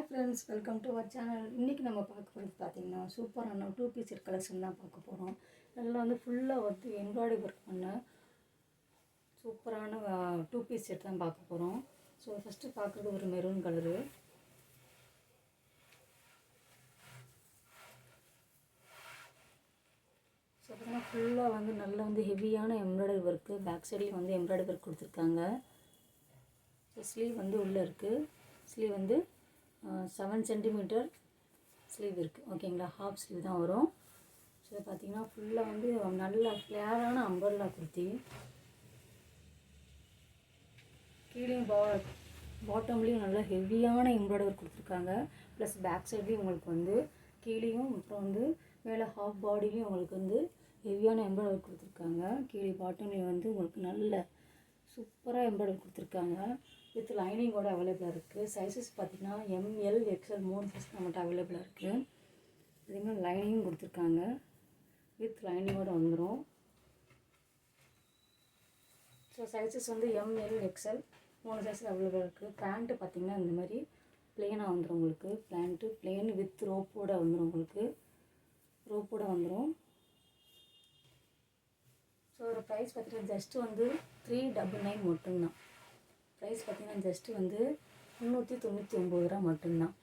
Friends, welcome to our channel. இன்றைக்கி நம்ம பார்க்க போகிறது பார்த்திங்கன்னா சூப்பரான 2 பீஸ் செட் கலெக்ஷன் தான் பார்க்க போகிறோம். அதில் வந்து ஃபுல்லாக வந்து எம்ப்ராய்டரி ஒர்க் பண்ண சூப்பரான 2 பீஸ் செட் தான் பார்க்க போகிறோம். ஸோ ஃபஸ்ட்டு பார்க்குறது ஒரு மெரூன் கலரு. ஸோ பார்த்தீங்கன்னா ஃபுல்லாக வந்து நல்லா வந்து ஹெவியான எம்ப்ராய்டரி ஒர்க்கு. பேக் சைட்லேயும் வந்து எம்ப்ராய்டரி ஒர்க் கொடுத்துருக்காங்க. ஸோ ஸ்லீவ் வந்து உள்ளே இருக்குது. ஸ்லீவ் வந்து 7 சென்டிமீட்டர் ஸ்லீவ் இருக்குது. ஓகேங்களா, ஹாஃப் ஸ்லீவ் தான் வரும். ஸோ பார்த்திங்கன்னா ஃபுல்லாக வந்து நல்ல ஃப்ளேரான அம்பர்லா குர்த்தி. கீழேயும் பாட்டம்லேயும் நல்லா ஹெவியான எம்ப்ராய்டரி கொடுத்துருக்காங்க. ப்ளஸ் பேக் சைட்லேயும் உங்களுக்கு வந்து கீழேயும் அப்புறம் வந்து மேலே ஹாஃப் பாடிலையும் உங்களுக்கு வந்து ஹெவியான எம்ப்ராய்டரி கொடுத்துருக்காங்க. கீழே பாட்டம்லேயும் வந்து உங்களுக்கு நல்ல சூப்பராக எம்ப்ராய்டரி கொடுத்துருக்காங்க. வித் லைனிங்கோடு அவைலபிளாக இருக்குது. சைஸஸ் பார்த்திங்கன்னா ML XL 3 சைஸ் நம்மகிட்ட அவைலபிளாக இருக்குது. அதேமாதிரி லைனிங்கும் கொடுத்துருக்காங்க. வித் லைனிங்கோடு வந்துடும். ஸோ சைஸஸ் வந்து ML XL 3 சைஸில் அவைலபிளாக இருக்குது. பேண்ட்டு பார்த்திங்கன்னா இந்த மாதிரி ப்ளெயினாக வந்துடும் உங்களுக்கு. ப்ளெயின் வித் ரோப்போடு வந்துடும் உங்களுக்கு. ரோப்போடு வந்துடும். ஸோ ஒரு ப்ரைஸ் பார்த்திங்கன்னா ஜஸ்ட்டு வந்து 399 மட்டும்தான். ப்ரைஸ் பார்த்திங்கன்னா ஜஸ்ட்டு வந்து 399 ரூபா மட்டும்தான்.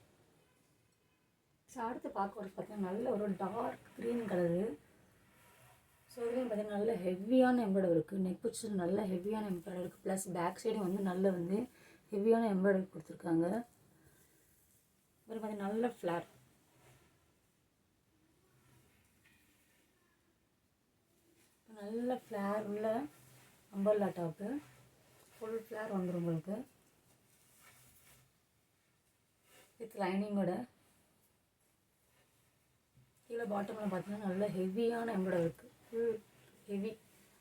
ஸோ அடுத்து பார்க்குறது பார்த்திங்கன்னா நல்ல ஒரு டார்க் க்ரீன் கலரு. ஸோ இதுலேயும் பார்த்திங்கன்னா நல்ல ஹெவியான எம்ப்ராய்டரி இருக்குது. நெக் பிடிச்சது நல்ல ஹெவியான எம்ப்ராய்டரி இருக்குது. ப்ளஸ் பேக் சைடும் வந்து நல்ல வந்து ஹெவியான எம்ப்ராய்டரி கொடுத்துருக்காங்க. அப்புறம் பார்த்திங்கன்னா நல்ல ஃப்ளார். நல்ல ஃப்ளார் உள்ள அம்பர்லா டாப்பு. ஃபுல் ஃப்ளார் வந்துடும் உங்களுக்கு வித் லைனிங்கோட. கீழே பாட்டமில் பார்த்தீங்கன்னா நல்ல ஹெவியான எம்ப்ராய்டரி இருக்குது. Full heavy.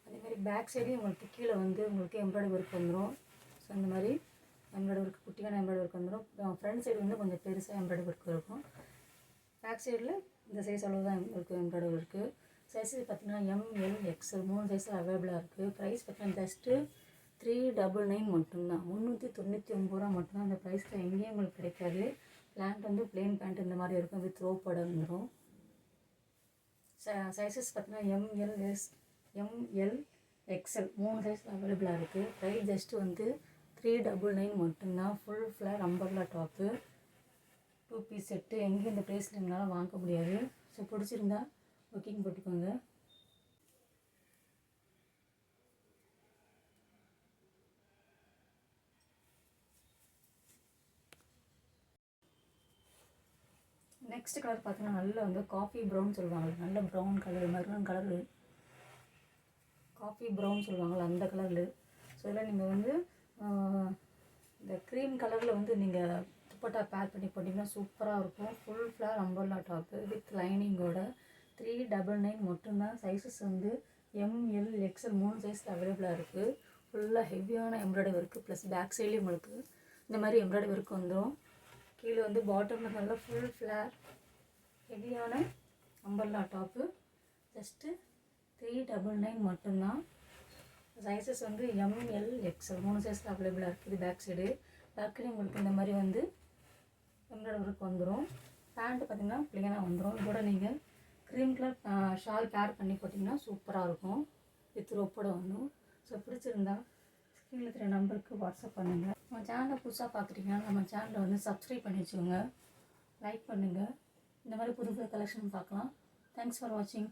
அதேமாதிரி பேக் சைடையும் உங்களுக்கு கீழே வந்து உங்களுக்கு எம்ப்ராய்டரி ஒர்க் வந்துடும். ஸோ அந்த மாதிரி எம்ப்ராய்டரி ஒர்க், குட்டியான எம்ப்ராய்டரி ஒர்க் வந்துடும். ஃப்ரண்ட் சைடு வந்து கொஞ்சம் பெருசாக எம்ப்ராய்டரி ஒர்க் இருக்கும். பேக் சைடில் இந்த சைஸ் அளவு தான் உங்களுக்கு எம்ப்ராய்டரி இருக்குது. சைஸஸ் பார்த்திங்கன்னா ML XL 3 சைஸில் அவைலபிளாக இருக்குது. ப்ரைஸ் பார்த்திங்கன்னா ஜஸ்ட்டு 399 மட்டும்தான். 399 ரூபா மட்டும்தான். அந்த ப்ரைஸில் எங்கேயும் உங்களுக்கு கிடைக்காது. பேண்ட் வந்து ப்ளெயின் பேண்ட் இந்த மாதிரி இருக்கும். வித் ரோப்போட வந்துடும். சைஸஸ் பார்த்திங்கன்னா ML XL 3 சைஸில் அவைலபிளாக இருக்குது. ப்ரைஸ் ஜஸ்ட்டு வந்து 399 மட்டும்தான். Full flare umbrella top 2 piece set. எங்கேயும் இந்த ப்ரைஸில் எங்களால் வாங்க முடியாது. ஸோ பிடிச்சிருந்தா புக்கிங் போட்டுக்கோங்க. நெக்ஸ்ட் கலர் பார்த்தீங்கன்னா நல்ல வந்து காஃபி ப்ரௌன் சொல்லுவாங்க. நல்ல brown colour, maroon colour, coffee brown சொல்லுவாங்கள்ல அந்த கலரில். ஸோ இதில் நீங்கள் வந்து இந்த க்ரீம் கலரில் வந்து நீங்கள் துப்பட்டா பேர் பண்ணி போட்டிங்கன்னா சூப்பராக இருக்கும். Full flare umbrella top with லைனிங்கோட 399 மட்டும்தான். சைஸஸ் வந்து ML XL 3 சைஸில் அவைலபிளாக இருக்குது. ஃபுல்லாக ஹெவியான எம்ப்ராய்டரி இருக்குது. ப்ளஸ் பேக் சைட்லேயும் உங்களுக்கு இந்த மாதிரி எம்ப்ராய்டரி ஒர்க் வந்துடும். கீழே வந்து பாட்டமில் நல்லா ஃபுல் ஃப்ளேர் ஹெவியான அம்பர்லா டாப்பு ஜஸ்ட்டு 399 மட்டும்தான். சைஸஸ் வந்து ML XL 3 சைஸில் அவைலபிளாக இருக்குது. பேக் சைடு உங்களுக்கு இந்த மாதிரி வந்து எம்ப்ராய்டரி ஒர்க் வந்துடும். பேண்ட்டு பார்த்திங்கன்னா ப்ளெயினாக வந்துடும். இதோட நீங்கள் க்ரீம் கலர் ஷால் பேர் பண்ணி போட்டிங்கன்னா சூப்பராக இருக்கும். வித் ரோப்போட வந்துடும். ஸோ பிடிச்சிருந்தா ஸ்க்ரீனில் இருக்கிற நம்பருக்கு வாட்ஸ்அப் பண்ணுங்கள். நம்ம சேனலை புதுசாக பார்க்குறீங்கன்னா நம்ம சேனலை வந்து சப்ஸ்கிரைப் பண்ணி வச்சுக்கோங்க. லைக் பண்ணுங்கள். இந்த மாதிரி புது புது கலெக்ஷன் பார்க்கலாம். தேங்க்ஸ் ஃபார் வாட்சிங்.